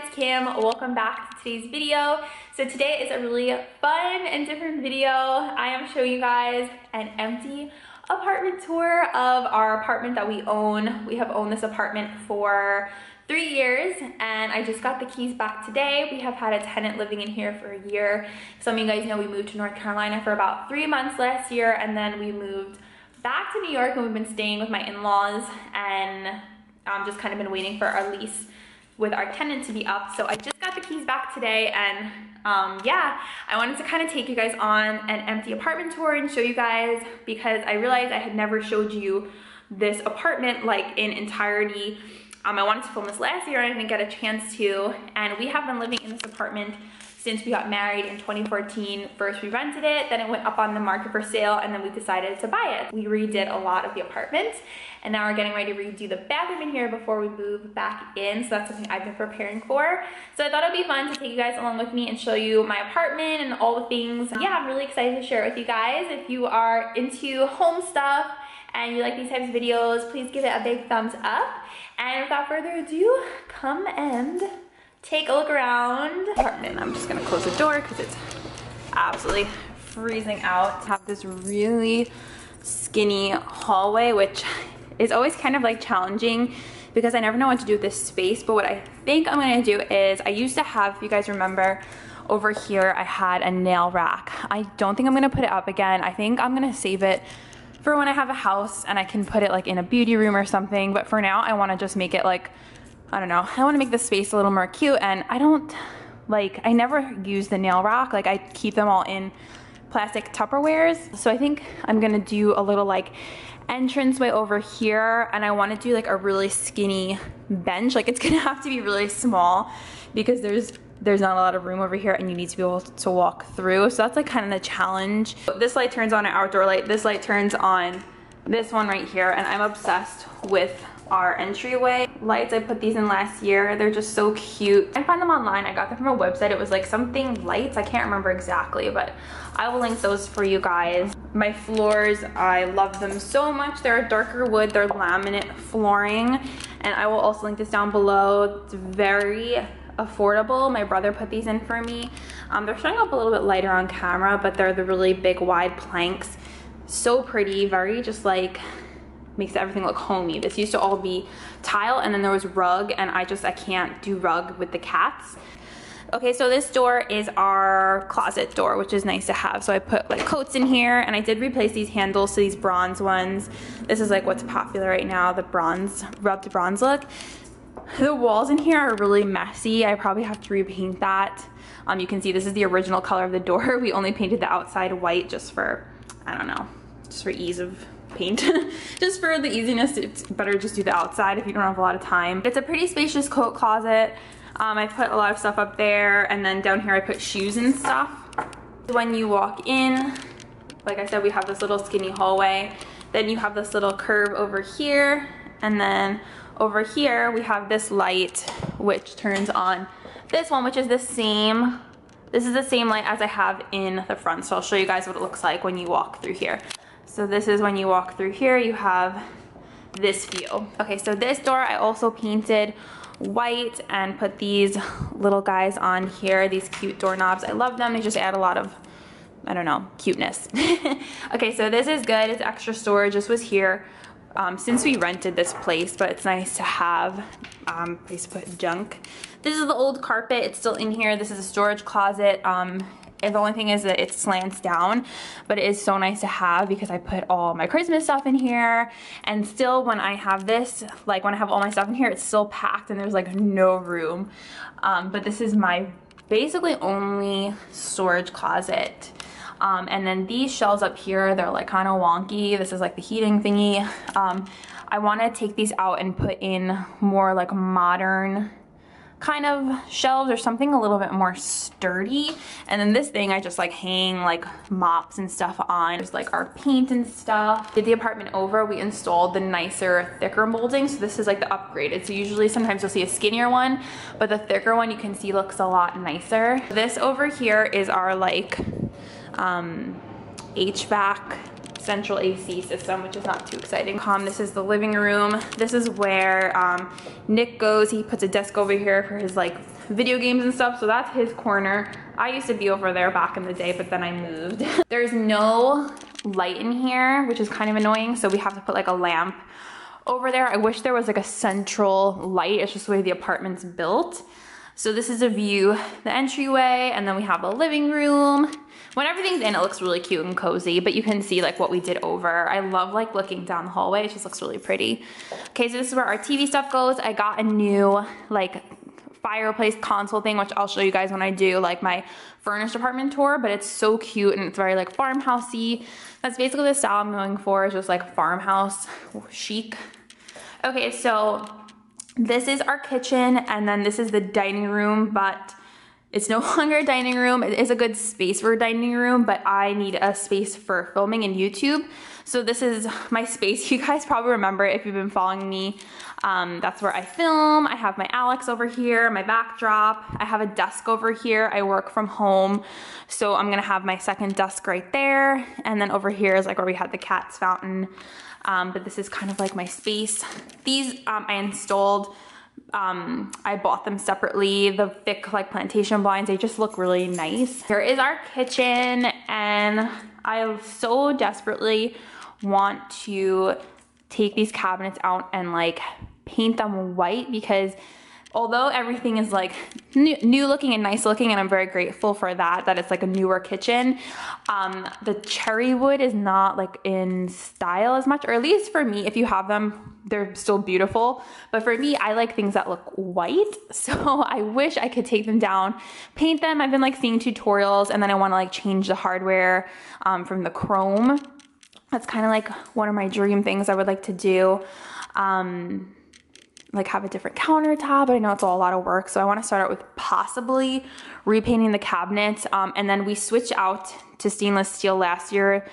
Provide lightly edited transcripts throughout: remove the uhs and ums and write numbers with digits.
it's Kim. Welcome back to today's video. So today is a really fun and different video. I am showing you guys an empty apartment tour of our apartment that we own. We have owned this apartment for 3 years and I just got the keys back today. We have had a tenant living in here for a year. Some of you guys know we moved to North Carolina for about 3 months last year, and then we moved back to New York and we've been staying with my in-laws, and just kind of been waiting for our lease with our tenant to be up. So I just got the keys back today, and yeah, I wanted to kind of take you guys on an empty apartment tour and show you guys, because I realized I had never showed you this apartment like in entirety. I wanted to film this last year and I didn't get a chance to, and we have been living in this apartment since we got married in 2014. First we rented it, then it went up on the market for sale, and then we decided to buy it. We redid a lot of the apartment, and now we're getting ready to redo the bathroom in here before we move back in, so that's something I've been preparing for. So I thought it'd be fun to take you guys along with me and show you my apartment and all the things. Yeah, I'm really excited to share it with you guys. If you are into home stuff and you like these types of videos, please give it a big thumbs up. And without further ado, come and take a look around the apartment. I'm just gonna close the door because it's absolutely freezing out. I have this really skinny hallway, which is always kind of like challenging because I never know what to do with this space. But what I think I'm gonna do is, I used to have, if you guys remember, over here I had a nail rack. I don't think I'm gonna put it up again. I think I'm gonna save it for when I have a house and I can put it like in a beauty room or something. But for now, I wanna just make it like, I don't know, I wanna make the space a little more cute, and I never use the nail rack. Like, I keep them all in plastic Tupperwares. So I think I'm gonna do a little like entranceway over here, and I wanna do like a really skinny bench. Like, it's gonna have to be really small because there's not a lot of room over here and you need to be able to walk through. So that's like kind of the challenge. This light turns on an outdoor light. This light turns on this one right here, and I'm obsessed with our entryway lights. I put these in last year. They're just so cute. I found them online. I got them from a website. It was like something lights. I can't remember exactly, but I will link those for you guys. My floors, I love them so much. They're a darker wood. They're laminate flooring, and I will also link this down below. It's very affordable. My brother put these in for me. They're showing up a little bit lighter on camera, but they're the really big wide planks. So pretty, very just like makes everything look homey. This used to all be tile, and then there was rug, and I can't do rug with the cats. Okay, so this door is our closet door, which is nice to have. So I put like coats in here, and I did replace these handles to these bronze ones. This is like what's popular right now, the bronze, rubbed bronze look. The walls in here are really messy. I probably have to repaint that. You can see this is the original color of the door. We only painted the outside white just for, I don't know, just for ease of paint. Just for the easiness, it's better just do the outside if you don't have a lot of time. It's a pretty spacious coat closet. I put a lot of stuff up there, and then down here I put shoes and stuff. When you walk in, like I said, we have this little skinny hallway. Then you have this little curve over here, and then over here we have this light which turns on this one, which is the same. This is the same light as I have in the front, so I'll show you guys what it looks like when you walk through here. So this is when you walk through here, you have this view. Okay, so this door I also painted white and put these little guys on here, these cute doorknobs. I love them. They just add a lot of, I don't know, cuteness. Okay, so this is good. It's extra storage. This was here since we rented this place, but it's nice to have place to put junk. This is the old carpet. It's still in here. This is a storage closet. And the only thing is that it slants down, but it is so nice to have because I put all my Christmas stuff in here, and still when I have this, like when I have all my stuff in here, it's still packed and there's like no room. But this is my basically only storage closet. And then these shelves up here, they're like kind of wonky. This is like the heating thingy. I want to take these out and put in more like modern kind of shelves or something a little bit more sturdy. And then this thing I just like hang like mops and stuff on. There's like our paint and stuff. Did the apartment over, we installed the nicer, thicker molding. So this is like the upgraded. So usually sometimes you'll see a skinnier one, but the thicker one you can see looks a lot nicer. This over here is our like HVAC central AC system, which is not too exciting. This is the living room. This is where Nick goes. He puts a desk over here for his like video games and stuff, so that's his corner. I used to be over there back in the day, but then I moved. There's no light in here, which is kind of annoying, so we have to put like a lamp over there. I wish there was like a central light. It's just the way the apartment's built. So this is a view, the entryway, and then we have a living room. When everything's in, it looks really cute and cozy, but you can see like what we did over. I love like looking down the hallway. It just looks really pretty. Okay, so this is where our TV stuff goes. I got a new like fireplace console thing, which I'll show you guys when I do like my furnished apartment tour, but it's so cute and it's very like farmhousey. That's basically the style I'm going for, is just like farmhouse chic. Okay, so this is our kitchen, and then this is the dining room, but it's no longer a dining room. It is a good space for a dining room, but I need a space for filming in YouTube. So this is my space. You guys probably remember if you've been following me. That's where I film. I have my Alex over here, my backdrop. I have a desk over here. I work from home, so I'm gonna have my second desk right there. And then over here is like where we had the cat's fountain. But this is kind of like my space. These I installed. I bought them separately, the thick like plantation blinds. They just look really nice. Here is our kitchen, and I so desperately want to take these cabinets out and like paint them white, because although everything is like new looking and nice looking, and I'm very grateful for that it's like a newer kitchen, the cherry wood is not like in style as much, or at least for me. If you have them, they're still beautiful, but for me, I like things that look white. So I wish I could take them down, paint them. I've been like seeing tutorials, and then I want to like change the hardware from the chrome. That's kind of like one of my dream things I would like to do. Like have a different countertop, but I know it's all a lot of work. So I want to start out with possibly repainting the cabinets. And then we switched out to stainless steel last year,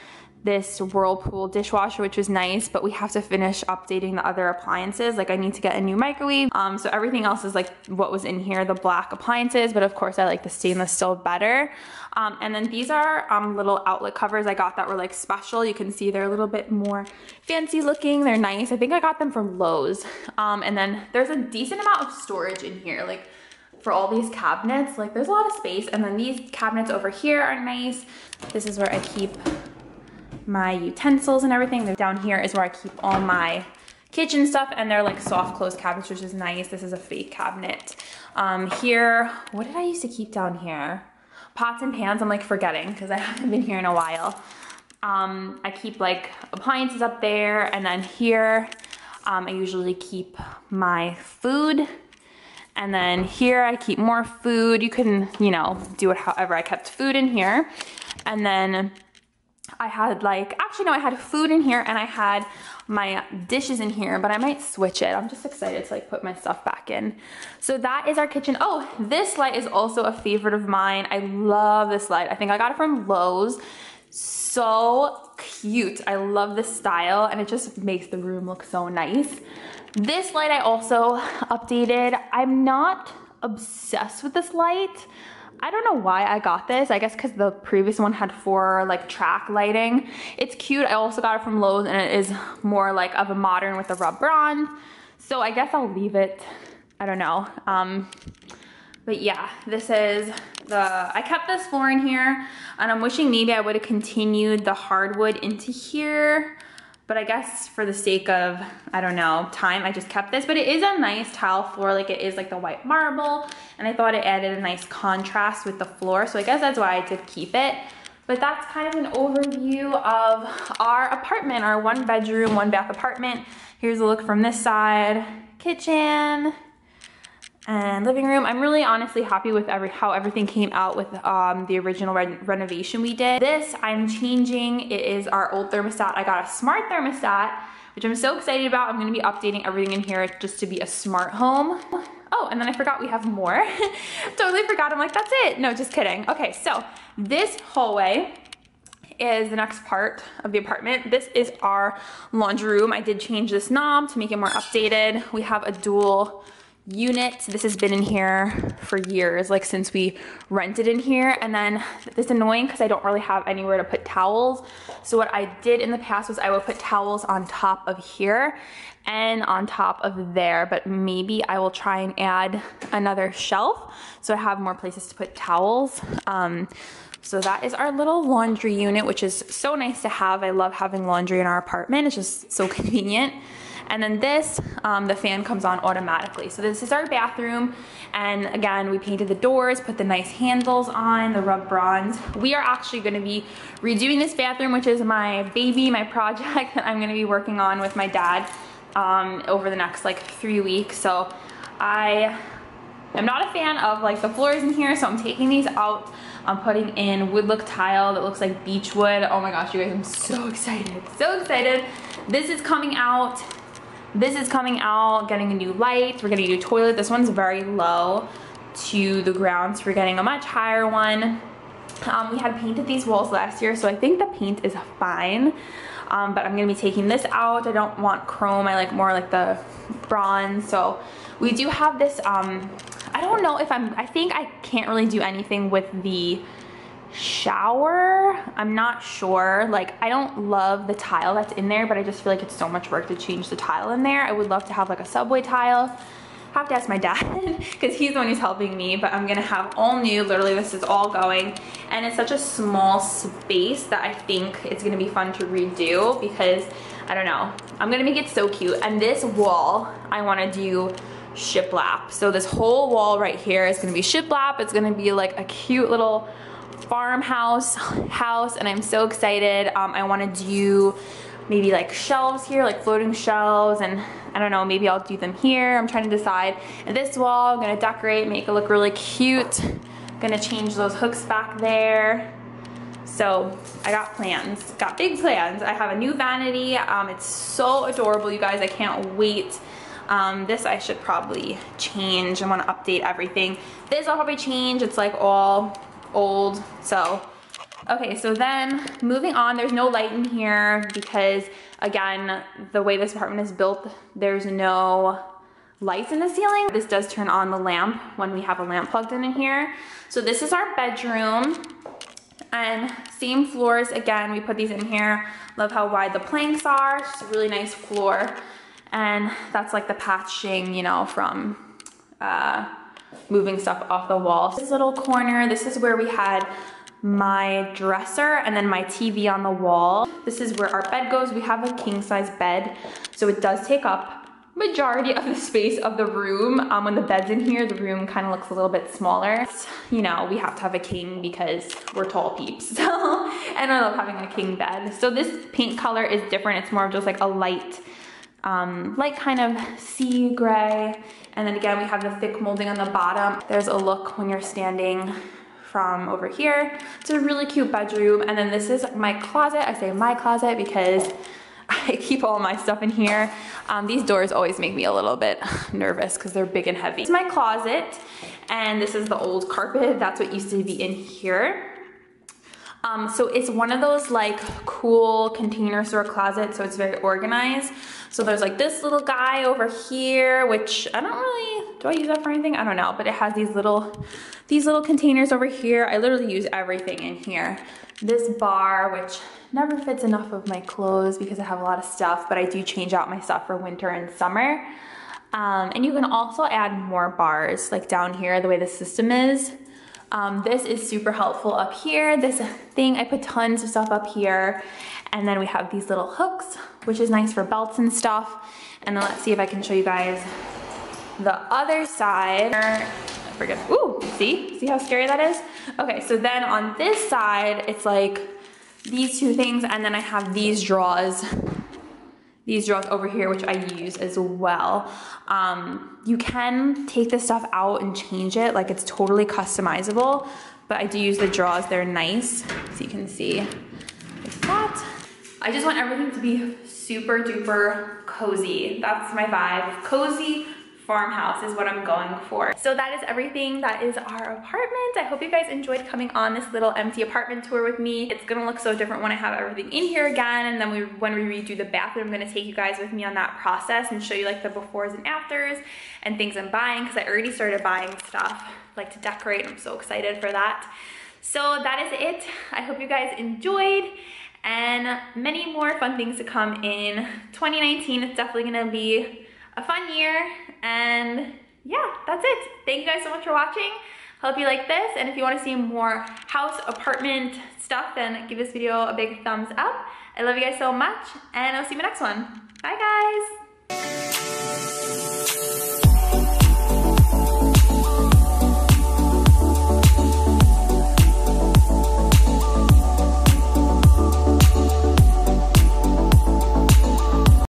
this Whirlpool dishwasher, which was nice, but we have to finish updating the other appliances. Like I need to get a new microwave. So everything else is like what was in here, the black appliances, but of course I like the stainless steel better. And then these are little outlet covers I got that were like special. You can see they're a little bit more fancy looking. They're nice. I think I got them from Lowe's. And then there's a decent amount of storage in here. Like for all these cabinets, like there's a lot of space. And then these cabinets over here are nice. This is where I keep my utensils and everything. Down here is where I keep all my kitchen stuff, and they're like soft closed cabinets, which is nice. This is a fake cabinet. Here, what did I used to keep down here? Pots and pans. I'm like forgetting because I haven't been here in a while. I keep like appliances up there, and then here I usually keep my food, and then here I keep more food. You can, you know, do it however. I kept food in here, and then I had like, actually no, I had food in here and I had my dishes in here, but I might switch it. I'm just excited to like put my stuff back in. So that is our kitchen. Oh, this light is also a favorite of mine. I love this light. I think I got it from Lowe's. So cute. I love this style, and it just makes the room look so nice. This light I also updated. I'm not obsessed with this light. I don't know why I got this. I guess because the previous one had 4 like track lighting. It's cute. I also got it from Lowe's, and it is more like of a modern with a rub bronze. So I guess I'll leave it. I don't know. But yeah, this is I kept this floor in here, and I'm wishing maybe I would have continued the hardwood into here. But I guess for the sake of, I don't know, time, I just kept this. But it is a nice tile floor, like it is like the white marble. And I thought it added a nice contrast with the floor. So I guess that's why I did keep it. But that's kind of an overview of our apartment, our 1-bedroom, 1-bath apartment. Here's a look from this side. Kitchen and living room. I'm really honestly happy with how everything came out with the original renovation we did. This I'm changing. It is our old thermostat. I got a smart thermostat, which I'm so excited about. I'm gonna be updating everything in here just to be a smart home. Oh, and then I forgot we have more. Totally forgot. I'm like, that's it. No, just kidding. Okay, so this hallway is the next part of the apartment. This is our laundry room. I did change this knob to make it more updated. We have a dual unit. This has been in here for years, like since we rented in here. And then it's annoying because I don't really have anywhere to put towels. So what I did in the past was I would put towels on top of here and on top of there, but maybe I will try and add another shelf so I have more places to put towels. So that is our little laundry unit, which is so nice to have. I love having laundry in our apartment. It's just so convenient. And then this, the fan comes on automatically. So this is our bathroom. And again, we painted the doors, put the nice handles on, the rub bronze. We are actually gonna be redoing this bathroom, which is my baby, my project that I'm gonna be working on with my dad over the next like 3 weeks. So I'm not a fan of like the floors in here, so I'm taking these out. I'm putting in wood look tile that looks like beech wood. Oh my gosh, you guys, I'm so excited, so excited. This is coming out. This is coming out, getting a new light. We're getting a new toilet. This one's very low to the ground, so we're getting a much higher one. We had painted these walls last year, so I think the paint is fine. But I'm gonna be taking this out. I don't want chrome, I like more like the bronze. So we do have this, I don't know if I think I can't really do anything with the shower. I'm not sure. Like, I don't love the tile that's in there, but I just feel like it's so much work to change the tile in there. I would love to have like a subway tile. Have to ask my dad because he's the one who's helping me, but I'm gonna have all new. Literally, this is all going, and it's such a small space that I think it's gonna be fun to redo because I don't know, I'm gonna make it so cute. And this wall I want to do shiplap. So this whole wall right here is gonna be shiplap. It's gonna be like a cute little farmhouse house, and I'm so excited. I want to do maybe like shelves here, like floating shelves, and I don't know, maybe I'll do them here. I'm trying to decide. And this wall I'm gonna decorate, make it look really cute. Gonna change those hooks back there. So I got plans, got big plans. I have a new vanity. It's so adorable, you guys. I can't wait. This I should probably change. I want to update everything. This I'll probably change. It's like all old. So okay, so then moving on, there's no light in here because again, the way this apartment is built, there's no lights in the ceiling. This does turn on the lamp when we have a lamp plugged in here. So this is our bedroom, and same floors again. We put these in here. Love how wide the planks are. It's just a really nice floor, and that's like the patching, you know, from moving stuff off the wall. This little corner, this is where we had my dresser and then my TV on the wall. This is where our bed goes. We have a king size bed, so it does take up majority of the space of the room. When the bed's in here, the room kind of looks a little bit smaller. You know, we have to have a king because we're tall peeps. So, and I love having a king bed. So this paint color is different. It's more of just like a light kind of sea gray. And then again, we have the thick molding on the bottom. There's a look when you're standing from over here. It's a really cute bedroom. And then this is my closet. I say my closet because I keep all my stuff in here. These doors always make me a little bit nervous because they're big and heavy. This is my closet, and this is the old carpet. That's what used to be in here. So it's one of those like cool container store closets, so it's very organized. So there's like this little guy over here, which I don't really, do I use that for anything? I don't know, but it has these little containers over here. I literally use everything in here. This bar, which never fits enough of my clothes because I have a lot of stuff, but I do change out my stuff for winter and summer. And you can also add more bars like down here, the way the system is. This is super helpful up here. This thing, I put tons of stuff up here. And then we have these little hooks, which is nice for belts and stuff. And then let's see if I can show you guys the other side. I forget, ooh, see how scary that is? Okay, so then on this side, it's like these two things, and then I have these drawers over here, which I use as well. You can take this stuff out and change it, like it's totally customizable, but I do use the drawers, they're nice, so you can see like that. I just want everything to be super duper cozy. That's my vibe. Cozy, farmhouse is what I'm going for. So that is everything. That is our apartment. I hope you guys enjoyed coming on this little empty apartment tour with me. It's gonna look so different when I have everything in here again, and then when we redo the bathroom, I'm gonna take you guys with me on that process and show you like the befores and afters and things I'm buying, because I already started buying stuff like to decorate. I'm so excited for that. So that is it. I hope you guys enjoyed, and many more fun things to come in 2019. It's definitely gonna be a fun year, and yeah, that's it. Thank you guys so much for watching. Hope you like this, and if you want to see more house, apartment stuff, then give this video a big thumbs up. I love you guys so much, and I'll see you in the next one. Bye guys.